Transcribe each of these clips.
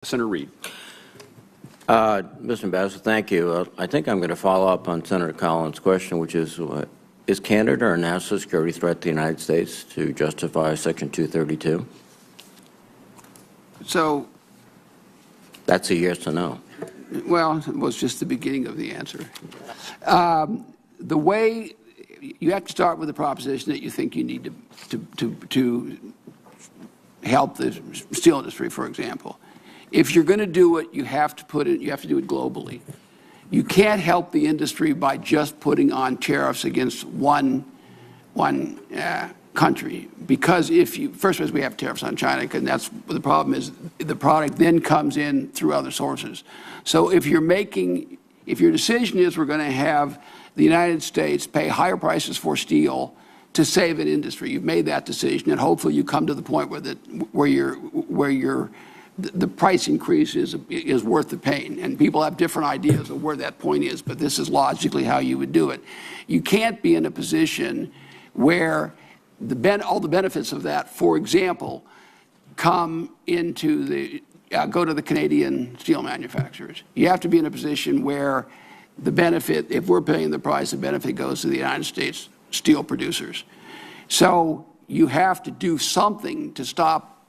Senator Reid. Mr. Ambassador, thank you. I think I'm going to follow up on Senator Collins' question, which is Canada a national security threat to the United States to justify Section 232? So, that's a yes or no. well, it was just the beginning of the answer. The way you have to start with the proposition that you think you need to help the steel industry, for example. If you're going to do it, you have to do it globally. You can't help the industry by just putting on tariffs against one country, because first of all, we have tariffs on China, and that's the problem is the product then comes in through other sources. So if your decision is we're going to have the United States pay higher prices for steel to save an industry, you've made that decision, and hopefully you come to the point where the price increase is worth the pain. And people have different ideas of where that point is, but this is logically how you would do it. You can't be in a position where all the benefits of that, for example, go to the Canadian steel manufacturers. You have to be in a position where the benefit, if we're paying the price, the benefit goes to the United States steel producers. So you have to do something to stop.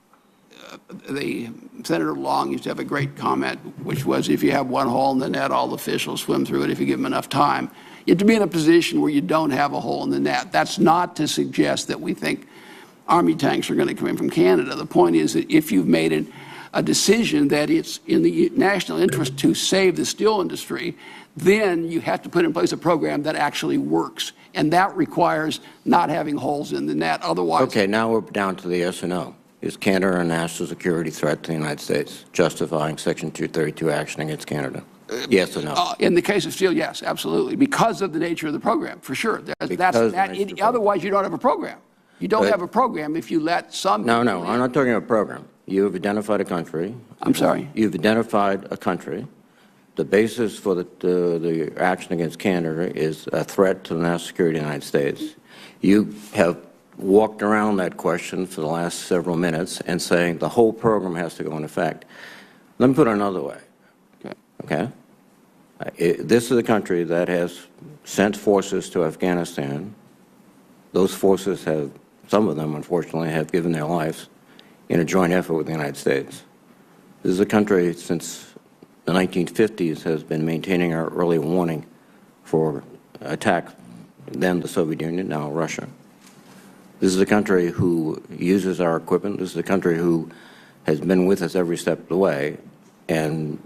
Senator Long used to have a great comment, which was, if you have one hole in the net, all the fish will swim through it if you give them enough time. You have to be in a position where you don't have a hole in the net. That's not to suggest that we think Army tanks are going to come in from Canada. The point is that if you've made a decision that it's in the national interest to save the steel industry, then you have to put in place a program that actually works. And that requires not having holes in the net. Otherwise... Okay, now we're down to the yes or no. Is Canada a national security threat to the United States, justifying Section 232 action against Canada? Yes or no? In the case of steel, yes, absolutely, because of the nature of the program, for sure. Otherwise, you don't have a program. You don't have a program if you let some... No, I'm not talking about a program. You have identified a country. I'm sorry? You've identified a country. The basis for the action against Canada is a threat to the national security of the United States. You have walked around that question for the last several minutes and saying the whole program has to go into effect. Let me put it another way. Okay? This is a country that has sent forces to Afghanistan. Those forces have, some of them unfortunately, have given their lives in a joint effort with the United States. This is a country since the 1950s has been maintaining our early warning for attack, then the Soviet Union, now Russia. This is a country who uses our equipment. This is a country who has been with us every step of the way. And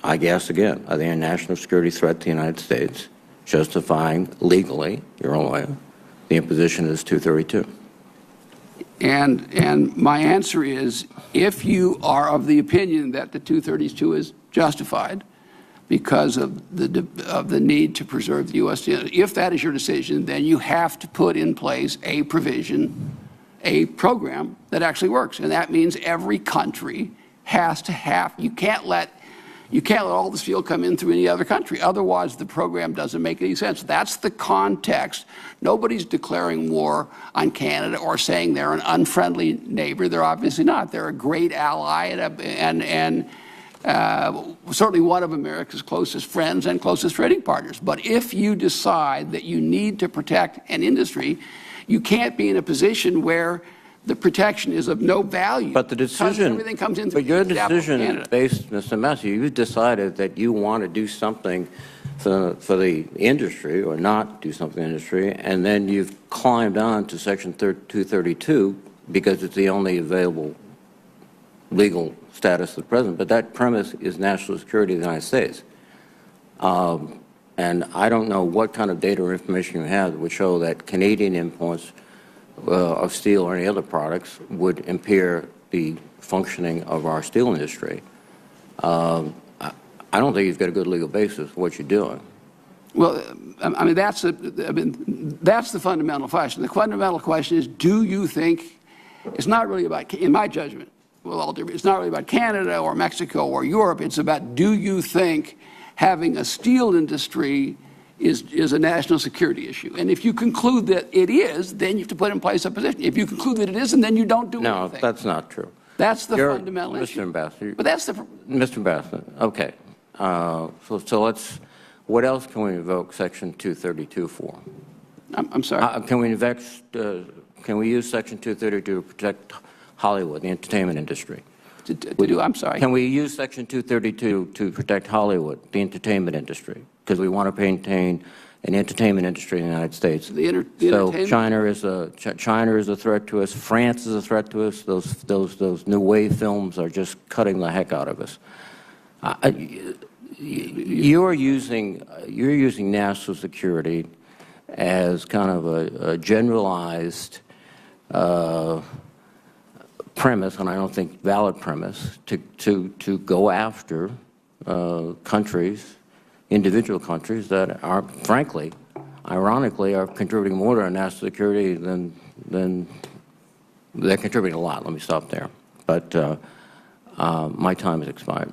I guess, again, are they a national security threat to the United States, justifying legally, your own way, the imposition of this 232? And my answer is, if you are of the opinion that the 232 is justified because of the need to preserve the U.S. If that is your decision, then you have to put in place a provision, a program that actually works. And that means every country has to have, you can't let all the steel come in through any other country. Otherwise, the program doesn't make any sense. That's the context. Nobody's declaring war on Canada or saying they're an unfriendly neighbor. They're obviously not. They're a great ally and certainly one of America's closest friends and closest trading partners. But if you decide that you need to protect an industry, you can't be in a position where the protection is of no value. But the decision, everything comes in but your decision based, Mr. Massey, you've decided that you want to do something for the industry or not do something in the industry, and then you've climbed on to Section 232 because it's the only available legal status of the president. But that premise is national security of the United States. And I don't know what kind of data or information you have that would show that Canadian imports of steel or any other products would impair the functioning of our steel industry. I don't think you've got a good legal basis for what you're doing. Well, I mean, that's the fundamental question. The fundamental question is, do you think, it's not really about, in my judgment, well, it's not really about Canada or Mexico or Europe. It's about, do you think having a steel industry is a national security issue? And if you conclude that it is, then you have to put in place a position. If you conclude that it isn't, then you don't do anything. No, that's not true. That's the fundamental Mr. issue. Ambassador, But that's the, Mr. Ambassador, okay. So let's, what else can we invoke Section 232 for? I'm sorry. Can we use Section 232 to protect Hollywood, the entertainment industry? I'm sorry. Can we use Section 232 to protect Hollywood, the entertainment industry? Because we want to maintain an entertainment industry in the United States. The So entertainment- China is a threat to us. France is a threat to us. Those new wave films are just cutting the heck out of us. You're using national security as kind of a generalized premise, and I don't think valid premise, to go after countries, individual countries that are, frankly, ironically, are contributing more to our national security than they're contributing a lot. Let me stop there. But my time has expired.